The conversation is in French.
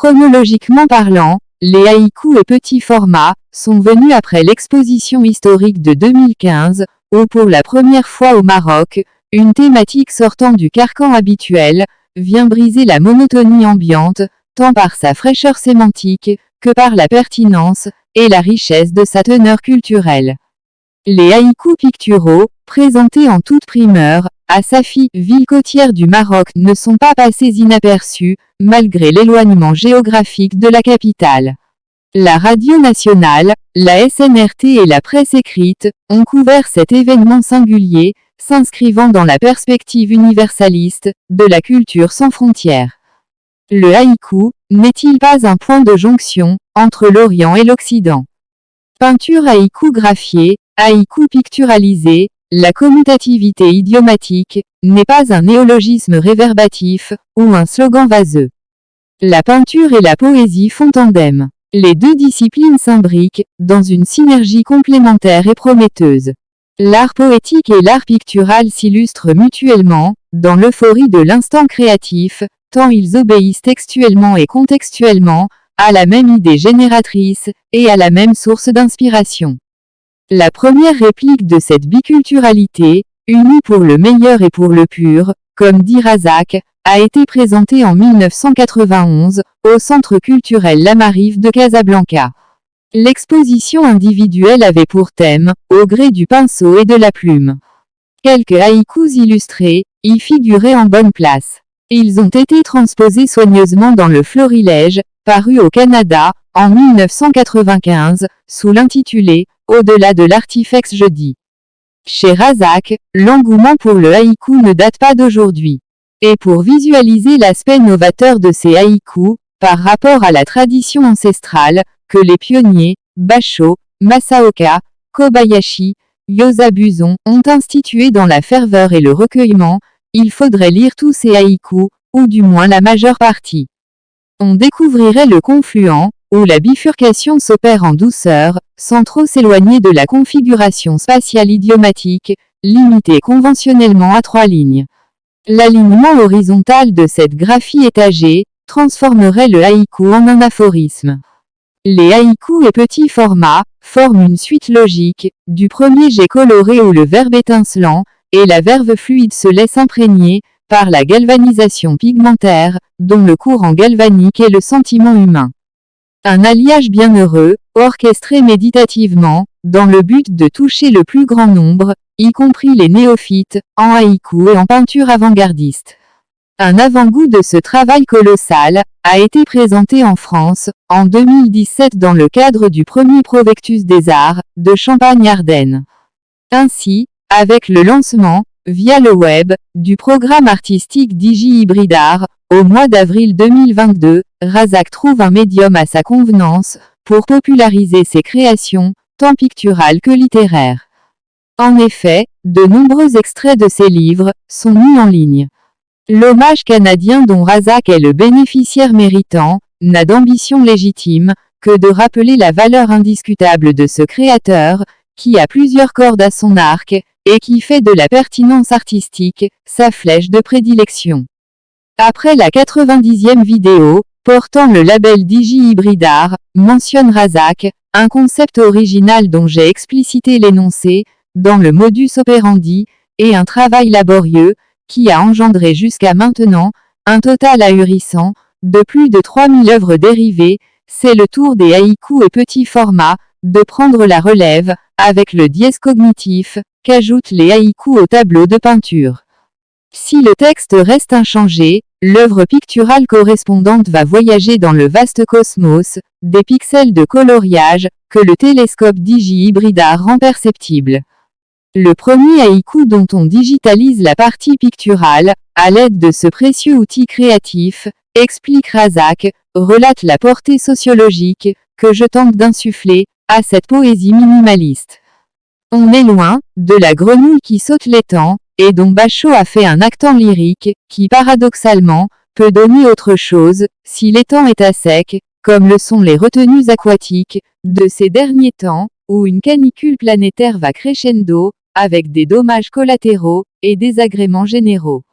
Chronologiquement parlant, les haïkus et petits formats sont venus après l'exposition historique de 2015, où pour la première fois au Maroc, une thématique sortant du carcan habituel vient briser la monotonie ambiante, tant par sa fraîcheur sémantique que par la pertinence et la richesse de sa teneur culturelle. Les haïkus picturaux, présentés en toute primeur, à Safi, ville côtière du Maroc, ne sont pas passés inaperçus, malgré l'éloignement géographique de la capitale. La radio nationale, la SNRT et la presse écrite ont couvert cet événement singulier, s'inscrivant dans la perspective universaliste de la culture sans frontières. Le haïku n'est-il pas un point de jonction entre l'Orient et l'Occident? Peinture haïku-graphiée, haïku picturalisé, la commutativité idiomatique n'est pas un néologisme réverbatif ou un slogan vaseux. La peinture et la poésie font tandem. Les deux disciplines s'imbriquent dans une synergie complémentaire et prometteuse. L'art poétique et l'art pictural s'illustrent mutuellement, dans l'euphorie de l'instant créatif, tant ils obéissent textuellement et contextuellement à la même idée génératrice et à la même source d'inspiration. La première réplique de cette biculturalité, unie pour le meilleur et pour le pur, comme dit Razak, a été présentée en 1991, au Centre culturel Lamarive de Casablanca. L'exposition individuelle avait pour thème, au gré du pinceau et de la plume. Quelques haïkus illustrés y figuraient en bonne place. Ils ont été transposés soigneusement dans le Florilège, paru au Canada, en 1995, sous l'intitulé « Au-delà de l'artifex jeudi ». Chez Razak, l'engouement pour le haïku ne date pas d'aujourd'hui. Et pour visualiser l'aspect novateur de ces haïkus, par rapport à la tradition ancestrale, que les pionniers, Basho, Masaoka, Kobayashi, Yosabuzon ont institué dans la ferveur et le recueillement, il faudrait lire tous ces haïkus, ou du moins la majeure partie. On découvrirait le confluent, où la bifurcation s'opère en douceur, sans trop s'éloigner de la configuration spatiale idiomatique, limitée conventionnellement à 3 lignes. L'alignement horizontal de cette graphie étagée transformerait le haïku en un aphorisme. Les haïkus et petits formats forment une suite logique, du premier jet coloré où le verbe étincelant et la verve fluide se laissent imprégner par la galvanisation pigmentaire, dont le courant galvanique est le sentiment humain. Un alliage bienheureux, orchestré méditativement, dans le but de toucher le plus grand nombre, y compris les néophytes, en haïku et en peinture avant-gardiste. Un avant-goût de ce travail colossal a été présenté en France, en 2017 dans le cadre du premier Provectus des Arts, de Champagne-Ardenne. Ainsi, avec le lancement, via le web, du programme artistique Digi-Hybrid Art, au mois d'avril 2022, Razak trouve un médium à sa convenance, pour populariser ses créations, tant picturales que littéraires. En effet, de nombreux extraits de ses livres sont mis en ligne. L'hommage canadien dont Razak est le bénéficiaire méritant, n'a d'ambition légitime, que de rappeler la valeur indiscutable de ce créateur, qui a plusieurs cordes à son arc, et qui fait de la pertinence artistique, sa flèche de prédilection. Après la 90e vidéo, portant le label Digi-Hybrid Art, mentionne Razak, un concept original dont j'ai explicité l'énoncé, dans le modus operandi, et un travail laborieux, qui a engendré jusqu'à maintenant, un total ahurissant, de plus de 3000 œuvres dérivées, c'est le tour des haïkus et petits formats, de prendre la relève, avec le dièse cognitif, qu'ajoutent les haïkus au tableau de peinture. Si le texte reste inchangé, l'œuvre picturale correspondante va voyager dans le vaste cosmos, des pixels de coloriage, que le télescope Digi-Hybrid Art rend perceptible. Le premier haïku dont on digitalise la partie picturale, à l'aide de ce précieux outil créatif, explique Razak, relate la portée sociologique, que je tente d'insuffler, à cette poésie minimaliste. On est loin, de la grenouille qui saute l'étang, et dont Basho a fait un actant lyrique, qui paradoxalement, peut donner autre chose, si l'étang est à sec, comme le sont les retenues aquatiques, de ces derniers temps, où une canicule planétaire va crescendo, avec des dommages collatéraux, et désagréments généraux.